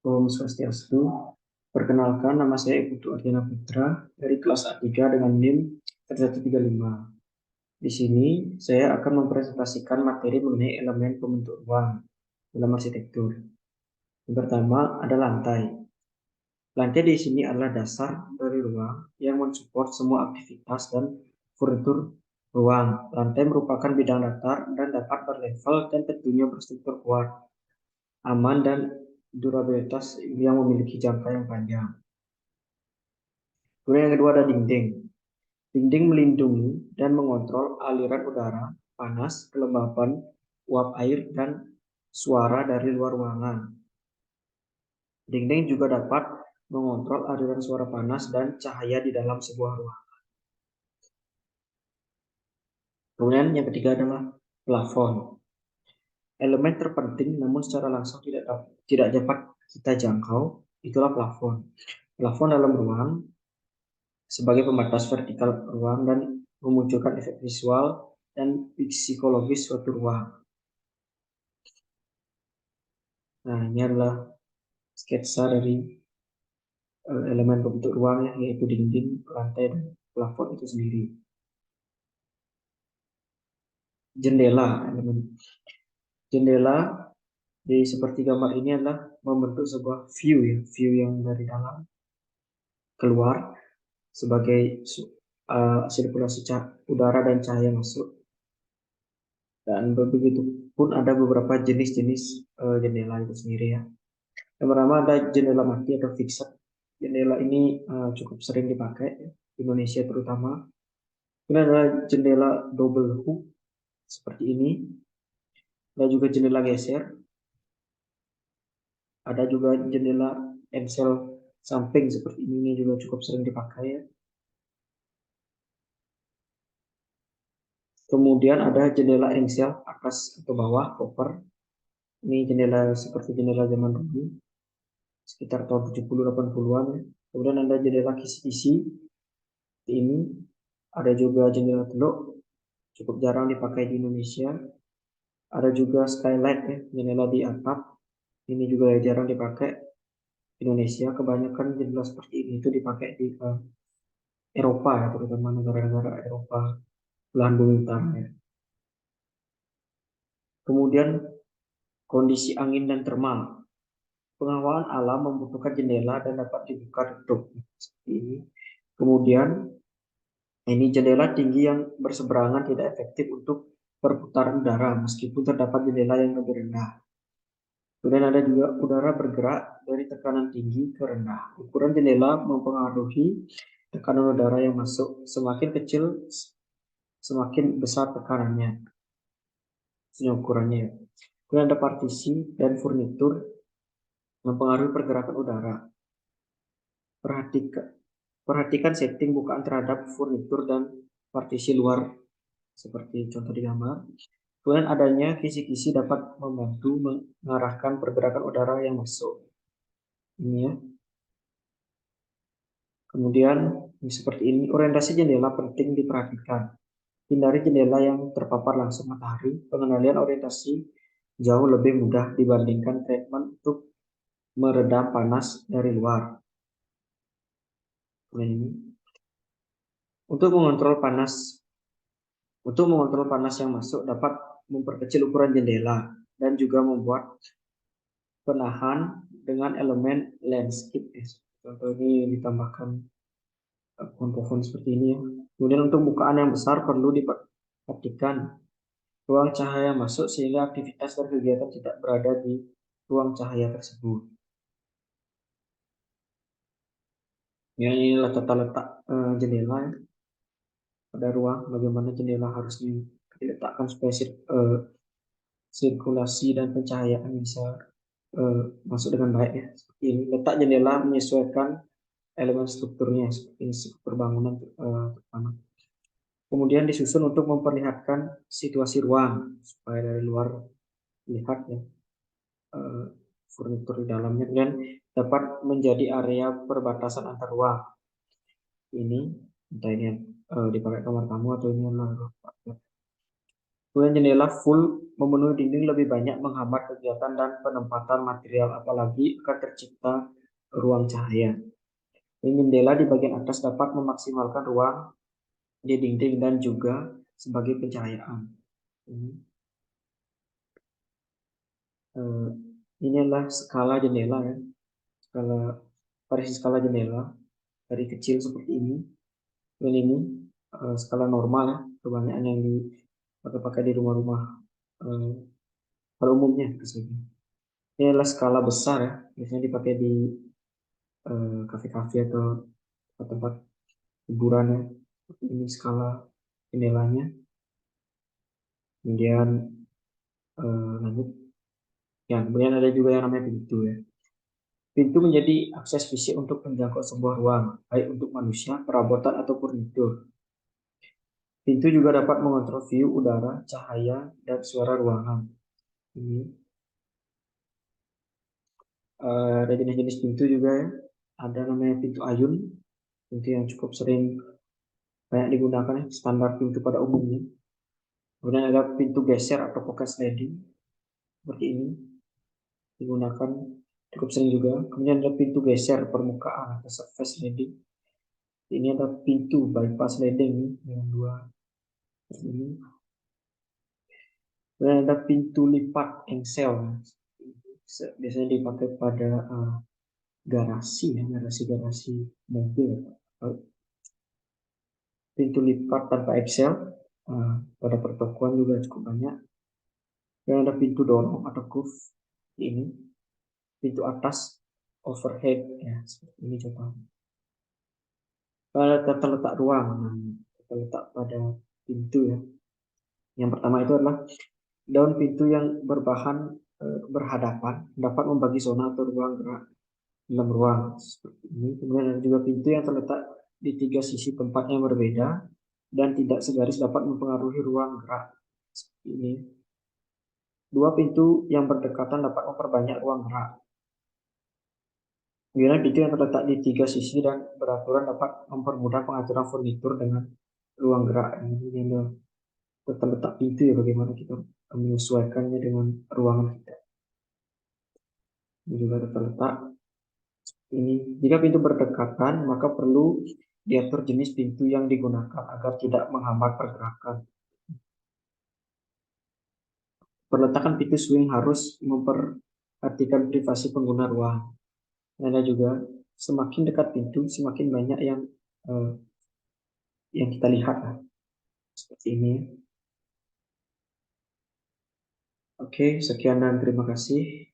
Om Swastiastu. Perkenalkan, nama saya Putu Ardiana Putra dari kelas A3 dengan NIM 135. Di sini saya akan mempresentasikan materi mengenai elemen pembentuk ruang dalam arsitektur. Yang pertama ada lantai. Lantai di sini adalah dasar dari ruang yang mensupport semua aktivitas dan furnitur ruang. Lantai merupakan bidang datar dan dapat berlevel dan tentunya berstruktur kuat, aman, dan durabilitas yang memiliki jangka yang panjang. Kemudian yang kedua ada dinding. Dinding melindungi dan mengontrol aliran udara, panas, kelembapan, uap air, dan suara dari luar ruangan. Dinding juga dapat mengontrol aliran suara panas dan cahaya di dalam sebuah ruangan. Kemudian yang ketiga adalah plafon. Elemen terpenting namun secara langsung tidak dapat kita jangkau, itulah plafon. Plafon dalam ruang sebagai pembatas vertikal ruang dan memunculkan efek visual dan psikologis suatu ruang. Nah, ini adalah sketsa dari elemen pembentuk ruang, yaitu dinding, lantai, dan plafon itu sendiri. Jendela, elemen jendela di seperti gambar ini adalah membentuk sebuah view, ya, view yang dari dalam keluar sebagai sirkulasi udara dan cahaya masuk. Dan begitu pun ada beberapa jenis-jenis jendela itu sendiri, ya. Yang pertama ada jendela mati atau fixed. Jendela ini cukup sering dipakai, ya, di Indonesia terutama. Ini adalah jendela double hook seperti ini. Ada juga jendela geser. Ada juga jendela engsel samping seperti ini juga cukup sering dipakai, ya. Kemudian ada jendela engsel atas atau bawah, cover. Ini jendela seperti jendela zaman dulu, sekitar tahun 70-80-an. Ya. Kemudian ada jendela kisi-kisi seperti ini. Ada juga jendela teluk, cukup jarang dipakai di Indonesia. Ada juga skylight, ya, jendela di atap. Ini juga jarang dipakai di Indonesia. Kebanyakan jendela seperti ini itu dipakai di Eropa, ya, terutama negara-negara Eropa belahan bumi utara, ya. Kemudian kondisi angin dan termal. Penghawaan alam membutuhkan jendela dan dapat dibuka tutup seperti ini. Kemudian ini jendela tinggi yang berseberangan tidak efektif untuk perputaran udara meskipun terdapat jendela yang lebih rendah. Kemudian ada juga udara bergerak dari tekanan tinggi ke rendah. Ukuran jendela mempengaruhi tekanan udara yang masuk. Semakin kecil, semakin besar tekanannya. Ini ukurannya. Kemudian ada partisi dan furnitur mempengaruhi pergerakan udara. Perhatikan setting bukaan terhadap furnitur dan partisi luar seperti contoh di gambar. Kemudian adanya kisi-kisi dapat membantu mengarahkan pergerakan udara yang masuk. Ini, ya. Kemudian seperti ini, orientasi jendela penting diperhatikan. Hindari jendela yang terpapar langsung matahari. Pengendalian orientasi jauh lebih mudah dibandingkan treatment untuk meredam panas dari luar. Kemudian ini. Untuk mengontrol panas yang masuk dapat memperkecil ukuran jendela dan juga membuat penahan dengan elemen landscape. Contoh ini ditambahkan pohon-pohon seperti ini, ya. Kemudian untuk bukaan yang besar perlu diperhatikan ruang cahaya masuk sehingga aktivitas dan kegiatan tidak berada di ruang cahaya tersebut. Ya, inilah tata letak jendela, ya, pada ruang. Bagaimana jendela harus diletakkan supaya sirkulasi dan pencahayaan bisa masuk dengan baik, ya. Seperti ini. Letak jendela menyesuaikan elemen strukturnya, seperti ini, struktur bangunan pertama. Kemudian disusun untuk memperlihatkan situasi ruang supaya dari luar lihat, ya, furnitur di dalamnya, dan dapat menjadi area perbatasan antar ruang. Ini entah ini dipakai kamar tamu atau ini adalah ruang. Kemudian jendela full memenuhi dinding lebih banyak menghambat kegiatan dan penempatan material, apalagi akan tercipta ruang cahaya. Jendela di bagian atas dapat memaksimalkan ruang di dinding dan juga sebagai pencahayaan. Eh, Ini adalah skala jendela ya, skala variasi skala jendela dari kecil seperti ini, dan ini skala normal ya, kebanyakan yang dipakai di rumah-rumah eh, pada umumnya. Ini adalah skala besar ya, biasanya dipakai di kafe-kafe atau tempat hiburan ya. Ini skala jendelanya. Kemudian lanjut. Ya, kemudian ada juga yang namanya pintu ya. Pintu menjadi akses fisik untuk menjangkau sebuah ruang, baik untuk manusia, perabotan, atau furnitur. Pintu juga dapat mengontrol view udara, cahaya, dan suara ruangan. Ini ada jenis-jenis pintu juga ya. Ada namanya pintu ayun, pintu yang cukup sering banyak digunakan ya, standar pintu pada umumnya. Kemudian ada pintu geser atau pocket sliding, seperti ini, digunakan cukup sering juga. Kemudian ada pintu geser permukaan atau surface sliding. Ini ada pintu bypass sliding dengan dua ini. Kemudian ada pintu lipat engsel, biasanya dipakai pada garasi ya, garasi mobil. Pintu lipat tanpa engsel pada pertokoan juga cukup banyak. Dan ada pintu dorong atau groove ini, pintu atas overhead ya, seperti ini contohnya. Pada tata letak ruang, tata letak pada pintu ya. Yang pertama itu adalah daun pintu yang berhadapan dapat membagi zona atau ruang gerak dalam ruang seperti ini. Kemudian ada juga pintu yang terletak di tiga sisi tempat yang berbeda dan tidak segaris dapat mempengaruhi ruang gerak seperti ini. Dua pintu yang berdekatan dapat memperbanyak ruang gerak. Kemudian pintu yang terletak di tiga sisi dan beraturan dapat mempermudah pengaturan furnitur dengan ruang gerak. Ini terletak pintu ya, bagaimana kita menyesuaikannya dengan ruangan kita. Ini juga terletak ini. Jika pintu berdekatan, maka perlu diatur jenis pintu yang digunakan agar tidak menghambat pergerakan. Perletakan pintu swing harus memperhatikan privasi pengguna ruang. Dan ada juga semakin dekat pintu, semakin banyak yang kita lihat seperti ini. Oke, sekian dan terima kasih.